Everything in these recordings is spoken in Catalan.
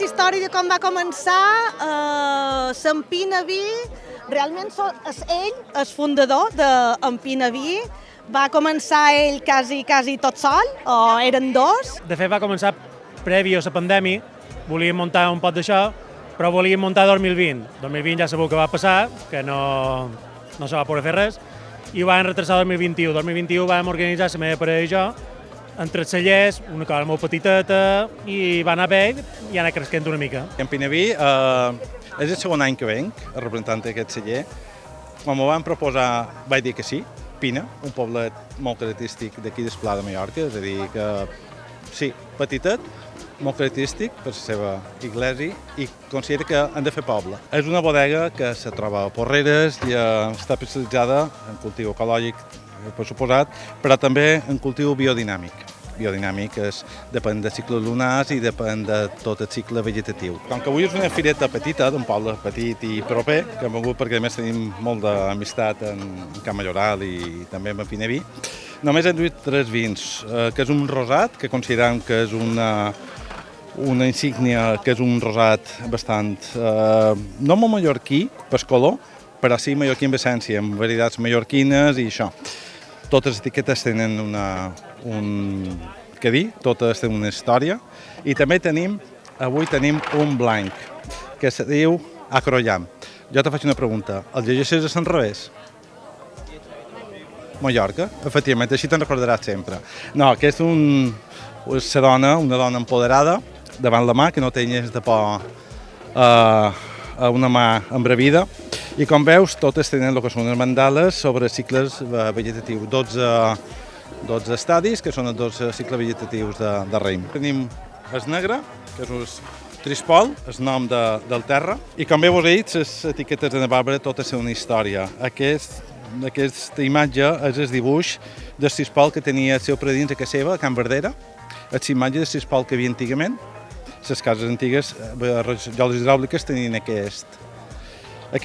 història de com va començar, l'Empina Vi, realment és ell, el fundador d'Empina Vi, va començar ell quasi tot sol, o eren dos? De fet, va començar previ a la pandèmia, volíem muntar un pot d'això, però volíem muntar 2020. 2020 ja sabeu que va passar, que no se va poder fer res, i ho vam retrasar 2021. 2021 vam organitzar la meva parella i jo, entre els cellers, una cosa molt petiteta, i va anar bé i ha anat cresquent una mica. Empina Vi és el segon any que venc, representant d'aquest celler. Quan m'ho van proposar vaig dir que sí. Pina, un poblet molt característic d'aquí d'Esplà de Mallorca, és a dir que sí, petitet, molt característic per la seva iglesia i considera que han de fer poble. És una bodega que se troba a Porreres i està especialitzada en cultiu ecològic, per suposat, però també en cultiu biodinàmic. Biodinàmic depèn de cicles lunars i depèn de tot el cicle vegetatiu. Com que avui és una fireta petita, d'un poble petit i proper, que hem vingut perquè a més tenim molt d'amistat en Camp Majoral i també en Empina Vi, només hem duit 3 vins, que és un rosat, que considerem que és una insígnia, que és un rosat bastant, no molt mallorquí, per color, però sí mallorquí en essència, amb varietats mallorquines i això. Totes les etiquetes tenen totes tenen una història. I també avui tenim un blanc, que se diu Acroyam. Jo te faig una pregunta, el llegeixes a l'enrevés? Mallorca, efectivament, així te'n recordaràs sempre. No, que és una dona empoderada, davant la mà, que no té gens de por a una mà embravida. I com veus, totes tenen el que són les mandales sobre cicles vegetatius. 12 estadis, que són els 12 cicles vegetatius de raïm. Tenim el negre, que és un trispol, el nom del terra. I com bé vos he dit, les etiquetes de Bàrbara totes són una història. Aquesta imatge és el dibuix del trispol que tenia el seu predins a casa seva, a Can Verdera. És l'imatge del trispol que hi havia antigament. Les cases antigues, rajoles hidràuliques, tenien aquest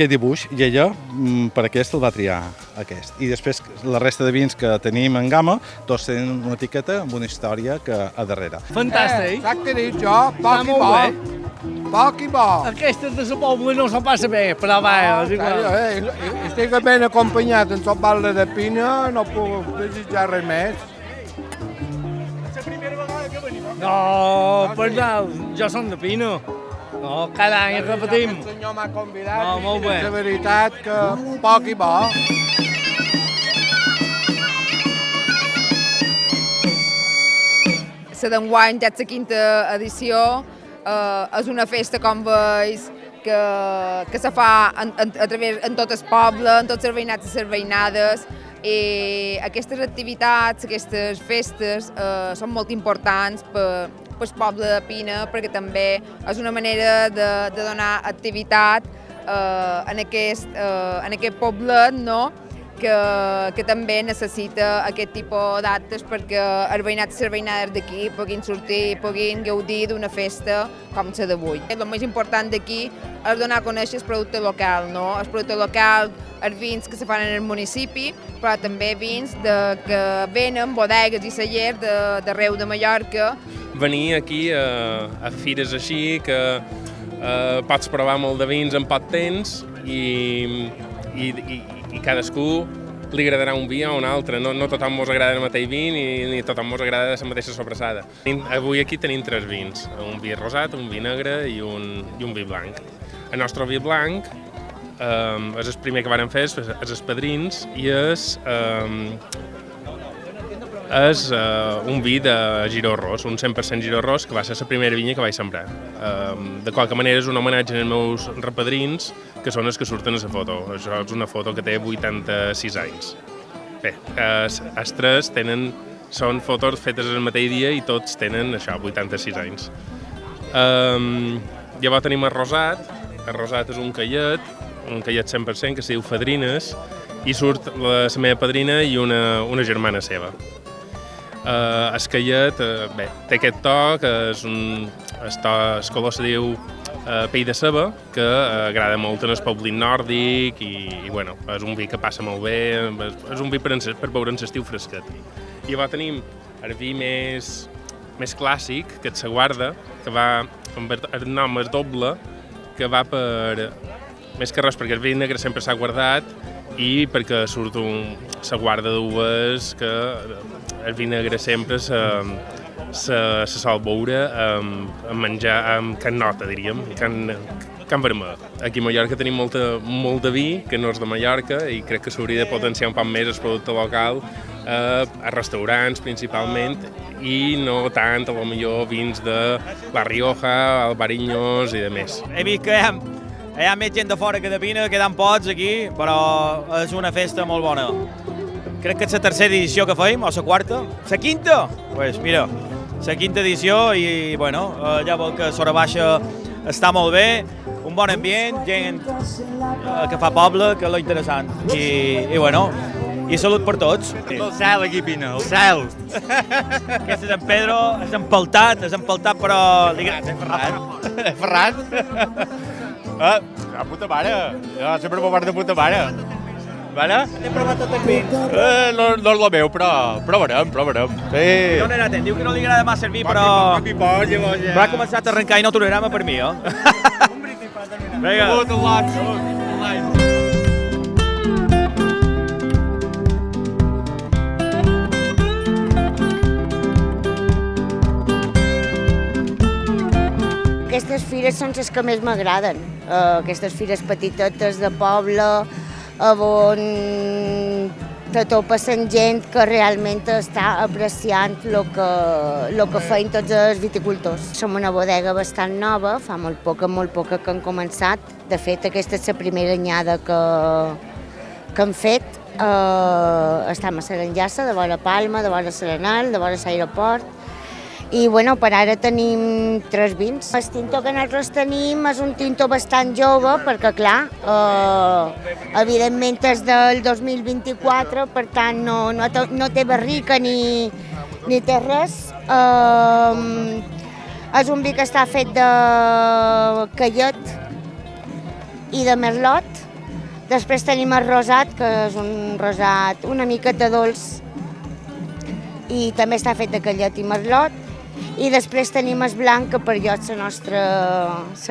dibuix i ella per aquest el va triar aquest. I després la resta de vins que tenim en gamma tots tenen una etiqueta amb una història a darrere. Fantàstic! Saps què he dit jo? Poc i bo. Poc i bo. Aquestes de la pobla no se'n passa bé, però va, és igual. Estic ben acompanyat en tot balle de Pina, no puc desitjar res més. És la primera vegada que venim. No, perdó, jo som de Pina. No, cada any repetim. El senyor m'ha convidat No, molt bé. i de veritat que poc i bo. La d'enguany, ja és la quinta edició, és una festa, com veus, que se fa en tot el poble, en tots els veïnats i les veïnades, i aquestes activitats, aquestes festes són molt importants per el poble de Pina, perquè també és una manera de donar activitat en aquest poblet, no? que també necessita aquest tipus d'actes perquè els veïnats i les veïnades d'aquí puguin sortir i puguin gaudir d'una festa com la d'avui. El més important d'aquí és donar a conèixer el producte local, no? El producte local, els vins que se fan en el municipi, però també vins que venen bodegues i cellers d'arreu de Mallorca. Venir aquí a fires així, que pots provar molt de vins en poc temps i cadascú li agradarà un vi o un altre. No tothom mos agrada el mateix vi ni tothom mos agrada la mateixa sobrassada. Avui aquí tenim 3 vins, un vi rosat, un vi negre i un vi blanc. El nostre vi blanc és el primer que vàrem fer, és els padrins, i és un vi de Giró Ros, un 100% Giró Ros, que va ser la primera vinya que vaig sembrar. De qualque manera és un homenatge als meus repadrins, que són els que surten a la foto. Això és una foto que té 86 anys. Bé, els 3 són fotos fetes el mateix dia i tots tenen això, 86 anys. Llavors tenim el rosat. El rosat és un callet 100% que se diu Fadrines, i surt la meva padrina i una germana seva. El callet té aquest to, que el color se diu pell de ceba, que agrada molt en el poblín nòrdic i bueno, és un vi que passa molt bé, és un vi per beure en l'estiu fresquet. I llavors tenim el vi més més clàssic, que és la guarda, que va, el nom és doble, que va per, més que res perquè el vi negre sempre s'ha guardat i perquè surt la guarda d'uves que el vi negre sempre se sol beure amb menjar, amb can nota, diríem, can vermell. Aquí a Mallorca tenim molt de vi, que no és de Mallorca, i crec que s'hauria de potenciar un poc més el producte local a restaurants principalment, i no tant, a lo millor, vins de La Rioja, Albariños i de més. He vist que hi ha més gent de fora que de Pina, queden pocs aquí, però és una festa molt bona. Crec que és la tercera edició que feim, o la quarta? La quinta? Doncs pues mira, la quinta edició i, bueno, ja veu que Sora Baixa està molt bé, un bon ambient, gent que fa poble, que és lo interessant. I bueno, i salut per tots. El cel aquí, Pina, el cel. Aquest és en Pedro, és empeltat, però... És Ferran. La puta mare, jo sempre m'ho guardo de puta mare. Vale? Hem provat tot el vi. No és el meu, però provarem. Sí. D'on era atent? Diu que no li agrada massa el vi, però... Va començar a arrencar i no tolerava per mi, Vinga. Salut. Aquestes fires són les que més m'agraden, aquestes fires petitetes de poble, on te topes amb gent que realment està apreciant el que feien tots els viticultors. Som una bodega bastant nova, fa molt poca que han començat. De fet, aquesta és la primera anyada que han fet. Estem a Saranjassa, de vora Palma, de vora Serenal, de vora l'aeroport. I bueno, per ara tenim 3 vins. El tinto que nosaltres tenim és un tinto bastant jove, perquè clar, evidentment és del 2024, per tant no té barrica ni té res. És un vi que està fet de Callet i de Merlot. Després tenim el rosat, que és un rosat una miqueta dolç i també està fet de Callet i Merlot. I després tenim el blanc, que per jo és la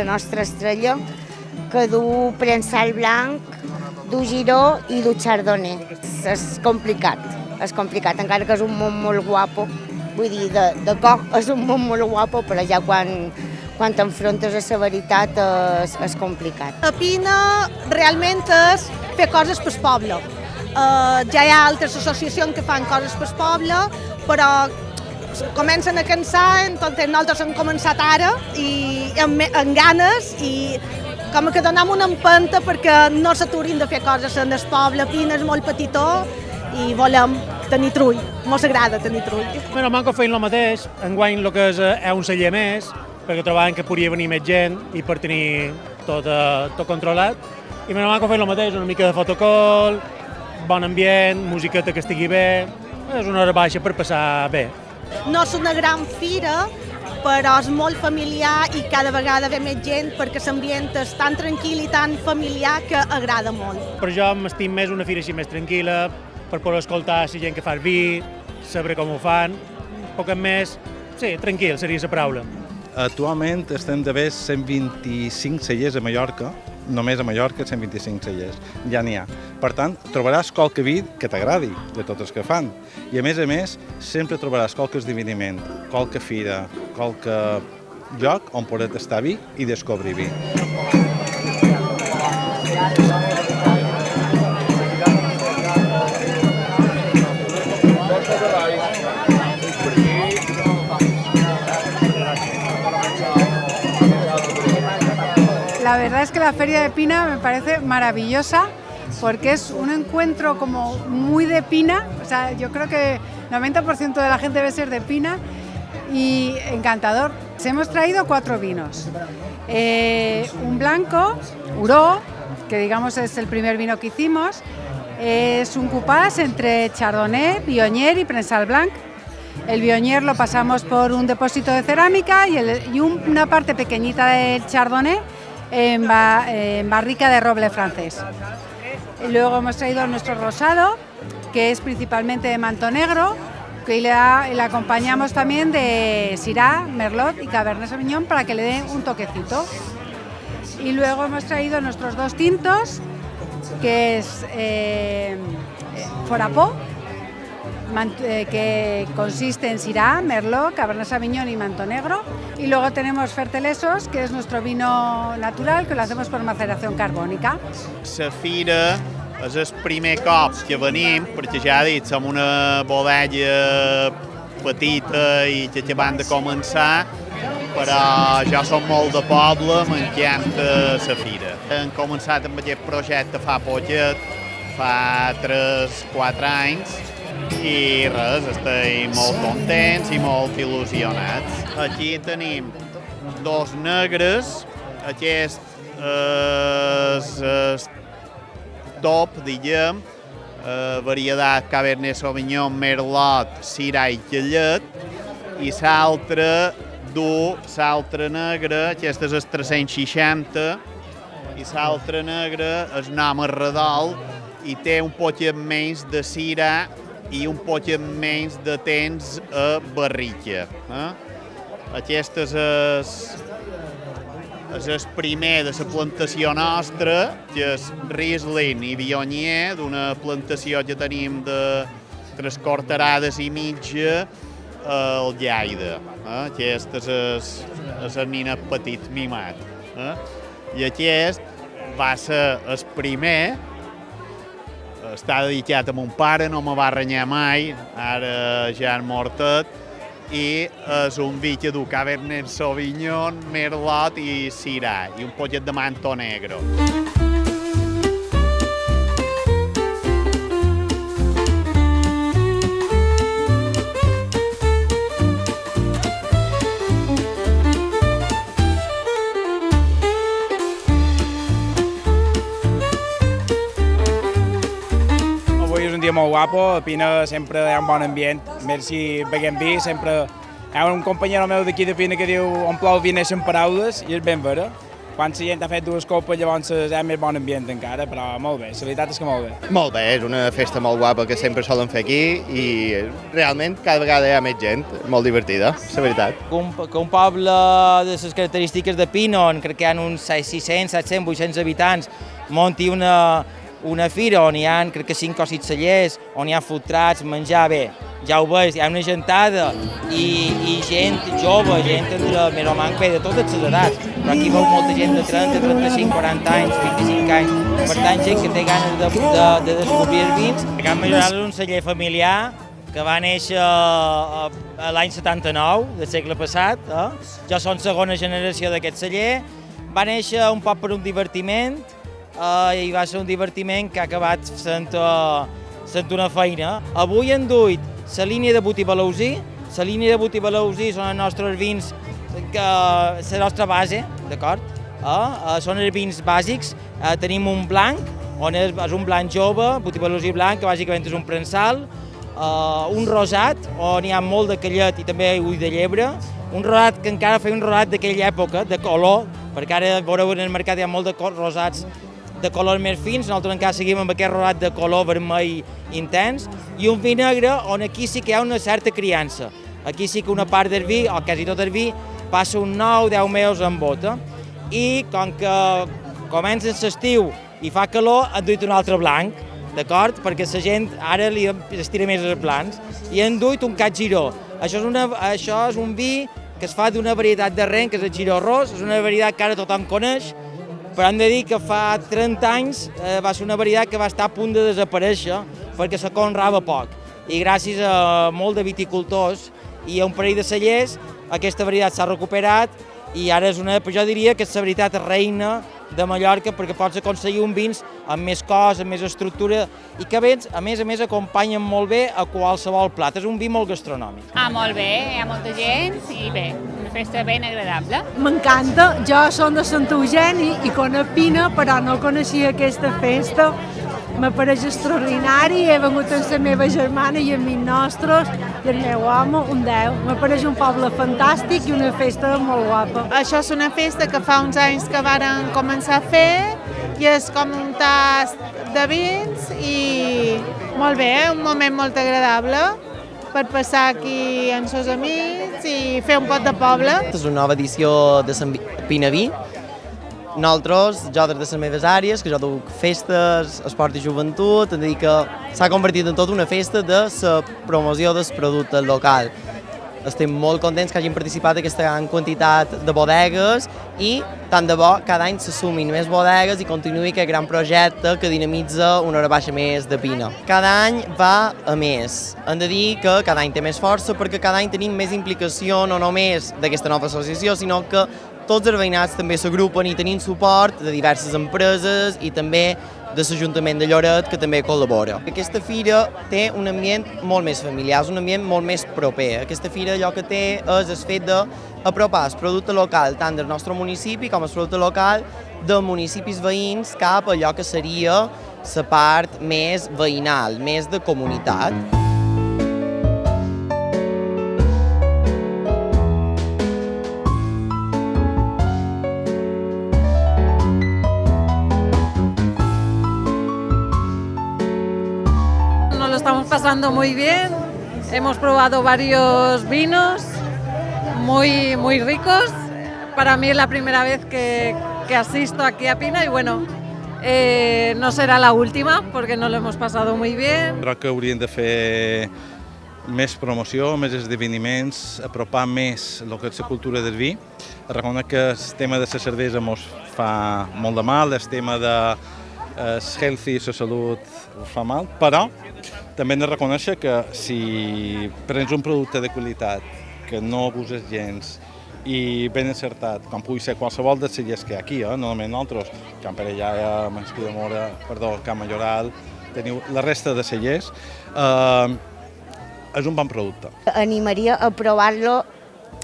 nostra estrella, que du prensal blanc, du giró i du chardonnay. És complicat, encara que és un món molt guapo. Vull dir, de cor és un món molt guapo, però ja quan t'enfrontes a la veritat és complicat. A Pina realment és fer coses pel poble. Ja hi ha altres associacions que fan coses pel poble, però comencen a cansar, entonces nosaltres hem començat ara i amb ganes i com que donem una empenta perquè no s'aturin de fer coses en el poble. Pina és molt petitó i volem tenir trull, ens agrada tenir trull. Bueno, manco feien el mateix, enguany el que és un celler més, perquè trobaven que podia venir més gent i per tenir tot controlat. I manco feien el mateix, una mica de fotocol, bon ambient, musiqueta que estigui bé, és una hora baixa per passar bé. No és una gran fira, però és molt familiar i cada vegada ve més gent perquè l'ambient és tan tranquil i tan familiar que agrada molt. Per jo m'estim més una fira així més tranquil·la, per poder escoltar la gent que fa el vi, saber com ho fan, un poc més, sí, tranquil, seria la paraula. Actualment estem d'haver 125 cellers a Mallorca, només a Mallorca 125 cellers, ja n'hi ha. Per tant, trobaràs qualque vi que t'agradi, de tots els que fan. I a més, sempre trobaràs qualque esdeveniment, qualque fira, qualque lloc on poder tastar vi i descobrir vi. La verdad es que la Feria de Pina me parece maravillosa porque es un encuentro como muy de Pina, o sea, yo creo que el 90% de la gente debe ser de Pina y encantador. Hemos traído 4 vinos, un blanco, Huró, que digamos es el primer vino que hicimos, es un cupás entre Chardonnay, Viognier y Prensal Blanc. El Viognier lo pasamos por un depósito de cerámica y una parte pequeñita del Chardonnay en barrica de roble francés. Luego hemos traído nuestro rosado, que es principalmente de manto negro, y le acompañamos también de Syrah, Merlot y Cabernet Sauvignon para que le dé un toquecito. Y luego hemos traído nuestros 2 tintos, que es Forapeau, que consiste en Syrah, Merlot, Cabernet Sauvignon y Manto Negro. Y luego tenemos Fertelesos, que es nuestro vino natural, que lo hacemos por maceración carbónica. La fira és el primer cop que venim, perquè ja he dit, som una bodega petita i que acabem de començar, però ja som molt de poble, m'encanta la fira. Hem començat amb aquest projecte fa poquet, fa 3-4 anys, i res, estem molt contents i molt il·lusionats. Aquí tenim 2 negres, aquest és top, diguem, varietat Cabernet Sauvignon, Merlot, Syrah i Quellet, i l'altre l'altre negre, aquest és el 360, i l'altre negre és nom Redol i té un poquet menys de Syrah i un poquet menys de temps a barrica. Aquest és el primer de la plantació nostra, que és Riesling i Viognier, d'una plantació que tenim de 3 quarterades i mitja al Lleida. Aquest és el ninet petit mimat. I aquest va ser el primer, està dedicat a mon pare, no me va renyar mai, ara ja és mortet, i és un vi que du Cabernet Sauvignon, Merlot i Syrah, i un poquet de Manto Negro. Avui és un dia molt guapo, a Pina sempre hi ha un bon ambient, més si beguem vi, sempre hi ha un companyero meu d'aquí de Pina que diu on plou vi neixen paraules, i és ben vera. Quan la gent ha fet 2 copes llavors hi ha més bon ambient encara, però molt bé, la veritat és que molt bé. Molt bé, és una festa molt guapa que sempre solen fer aquí i realment cada vegada hi ha més gent, molt divertida, la veritat. Que un poble de les característiques de Pina, on crec que hi ha uns 600, 700, 800 habitants, munti una fira on hi ha, crec que 5 o 6 cellers, on hi ha food trucks, menjar bé, ja ho veus, hi ha una gentada i gent jove, gent entre més o menys bé de totes les edats, però aquí veu molta gent de 30, 35, 40 anys, 25 anys, per tant gent que té ganes de descobrir els vins. Can Majoral és un celler familiar que va néixer l'any 79 del segle passat, jo som segona generació d'aquest celler, va néixer un poc per un divertiment, i va ser un divertiment que ha acabat sent una feina. Avui hem duit la línia de Botí-Balausí. La línia de Botí-Balausí són els nostres vins, la nostra base, d'acord? Són els vins bàsics. Tenim un blanc, on és un blanc jove, Botí-Balausí blanc, que bàsicament és un prensal, un rosat, on hi ha molt de callet i també ull de llebre, un rosat que encara feia un rosat d'aquella època, de color, perquè ara veureu en el mercat hi ha molt de rosats de color més fins, nosaltres encara seguim amb aquest rosat de color vermell intens, i un vi negre on aquí sí que hi ha una certa criança. Aquí sí que una part del vi, o quasi tot el vi, passa un 9-10 mesos en bota. I com que comença l'estiu i fa calor, hem duit un altre blanc, d'acord? Perquè la gent ara li estira més els plans. I hem duit un Cat Giró. Això és un vi que es fa d'una varietat de ren, que és el Giró Ros, és una varietat que ara tothom coneix, però hem de dir que fa 30 anys va ser una varietat que va estar a punt de desaparèixer perquè se conrava poc. I gràcies a molt de viticultors i a un parell de cellers, aquesta varietat s'ha recuperat i ara és jo diria que és la varietat reina de Mallorca perquè pots aconseguir un vins amb més cos, amb més estructura i que a més acompanyen molt bé a qualsevol plat. És un vi molt gastronòmic. Molt bé, hi ha molta gent i bé, una festa ben agradable. M'encanta, jo som de Sant Eugeni i conec Pina, però no coneixia aquesta festa. M'apareix extraordinari, he vengut amb la meva germana i amics nostres i el meu home, un 10. M'apareix un poble fantàstic i una festa molt guapa. Això és una festa que fa uns anys que varen començar a fer i és com un tast de vins i molt bé, un moment molt agradable per passar aquí amb els amics i fer un pot de poble. És una nova edició de Sant Pina Vi. Nosaltres, jo des de les meves àrees, que jo duc festes, esport i joventut, és a dir que s'ha convertit en tota una festa de la promoció del producte local. Estem molt contents que hagin participat aquesta gran quantitat de bodegues i tant de bo cada any se sumin més bodegues i continuï aquest gran projecte que dinamitza una hora baixa més de Pina. Cada any va a més. Hem de dir que cada any té més força perquè cada any tenim més implicació no només d'aquesta nova associació, sinó que tots els veïnats també s'agrupen i tenim suport de diverses empreses i també de l'Ajuntament de Lloret, que també col·labora. Aquesta fira té un ambient molt més familiar, és un ambient molt més proper. Aquesta fira allò que té és el fet d'apropar el producte local tant del nostre municipi com el producte local de municipis veïns cap a allò que seria la part més veïnal, més de comunitat. Estamos pasando muy bien, hemos probado varios vinos muy ricos. Para mí es la primera vez que asisto aquí a Pina y bueno, no será la última porque nos lo hemos pasado muy bien. Crec que haurien de fer més promoció, més esdeveniments, apropar més el que és la cultura del vi. Reconec que el tema de la cervesa ens fa molt de mal, el tema de healthy, la salut, fa mal, però també hem de reconèixer que si prens un producte de qualitat que no abuses gens i ben encertat, com pugui ser qualsevol dels cellers que hi ha aquí, no només nosaltres, Can Parellada, Masquidamora, Can Majoral, teniu la resta de cellers, és un bon producte. Animaria a provar-lo,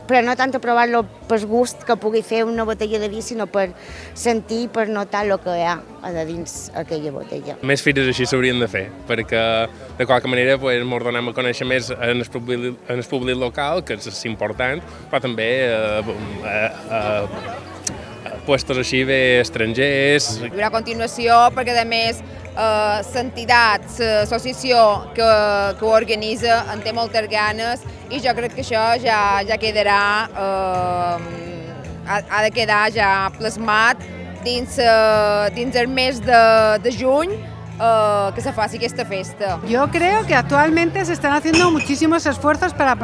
però no tant a provar-lo per gust que pugui fer una botella de vi, sinó per sentir i per notar el que hi ha a dins aquella botella. Més fires així s'haurien de fer, perquè de qualque manera ens donem a conèixer més en el públic local, que és important, però també puestos així bé estrangers. Hi haurà continuació perquè a més l'entitat, l'associació que ho organitza en té moltes ganes i jo crec que això ja quedarà, ha de quedar ja plasmat dins el mes de juny que se faci aquesta festa. Yo creo que actualmente se están haciendo muchísimos esfuerzos para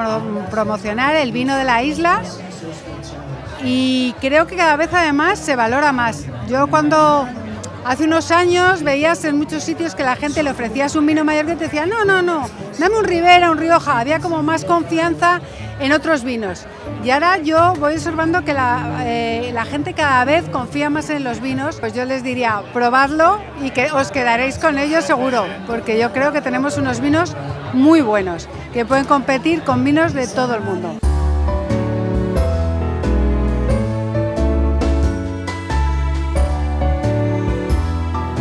promocionar el vino de la isla y creo que cada vez además se valora más. Yo cuando hace unos años veías en muchos sitios que la gente le ofrecías un vino mallorquín y te decía no, dame un Ribera, un Rioja, había como más confianza en otros vinos. Y ahora yo voy observando que la gente cada vez confía más en los vinos, pues yo les diría probadlo y que os quedaréis con ellos seguro, porque yo creo que tenemos unos vinos muy buenos, que pueden competir con vinos de todo el mundo.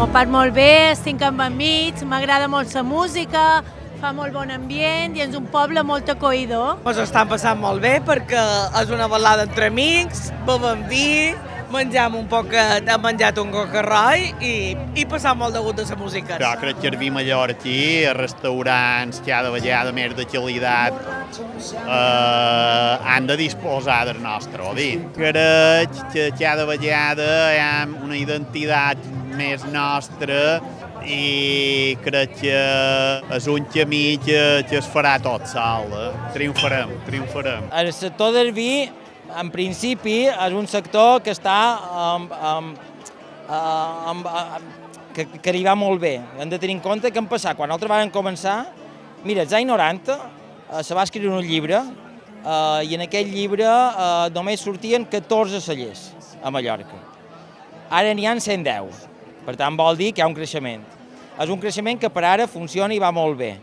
M'ho pas molt bé, estic amb amics, m'agrada molt la música, fa molt bon ambient i és un poble molt acollidor. Ens ho estan passant molt bé perquè és una balada entre amics, bevem vi, mengem un poquet, hem menjat un cocarroi i passam molt de gust de la música. Jo crec que el vi mallorquí, els restaurants cada vegada més de qualitat han de disposar del nostre vi. Crec que cada vegada hi ha una identitat més nostra i crec que és un camí que es farà tot sol. Triomfarem. El sector del vi, en principi, és un sector que està que li va molt bé. Hem de tenir en compte que hem passat, quan nosaltres vam començar, mira, als anys 90 se va escriure un llibre i en aquell llibre només sortien 14 cellers a Mallorca. Ara n'hi ha 110. Per tant, vol dir que hi ha un creixement. És un creixement que per ara funciona i va molt bé.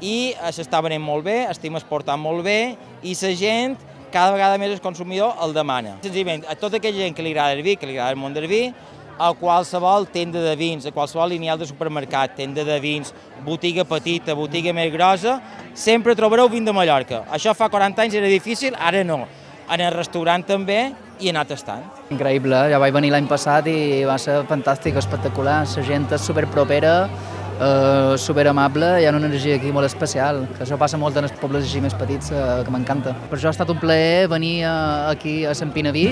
I s'està venent molt bé, estem exportant molt bé i la gent, cada vegada més el consumidor, el demana. Senzillament, a tota aquella gent que li agrada el vi, que li agrada el món del vi, a qualsevol tenda de vins, a qualsevol lineal de supermercat, tenda de vins, botiga petita, botiga més grossa, sempre trobareu vin de Mallorca. Això fa 40 anys era difícil, ara no. En el restaurant també i he anat estant. Increïble, ja vaig venir l'any passat i va ser fantàstic, espectacular. La gent és superpropera superamable, hi ha una energia aquí molt especial, que això passa molt en els pobles així més petits, que m'encanta. Per això ha estat un plaer venir aquí a Sant Pinaví,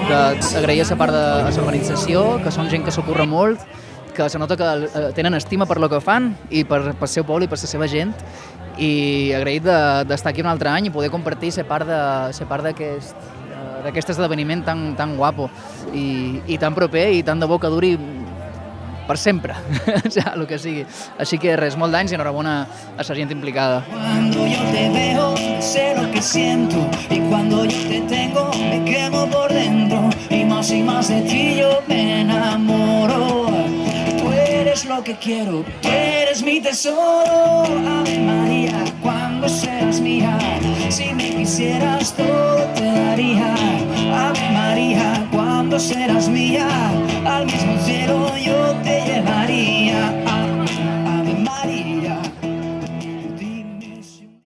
d'agrair a la part de l'organització, que són gent que s'ocorre molt, que se nota que tenen estima per lo que fan i per el seu poble i per la seva gent, i agraït d'estar aquí un altre any i poder compartir la part d'aquest esdeveniment tan guapo i tan proper i tan de bo que duri per sempre, ja, el que sigui. Així que res, molt d'anys i enhorabona a la gent implicada. Cuando yo te veo, sé lo que siento, y cuando yo te tengo, me quemo por dentro, y más de ti yo me enamoro. Tú eres lo que quiero, tú eres mi tesoro. Ave María, cuando seas mía, si me quisieras todo te daría. Ave María, cuando serás mía, al mismo cielo yo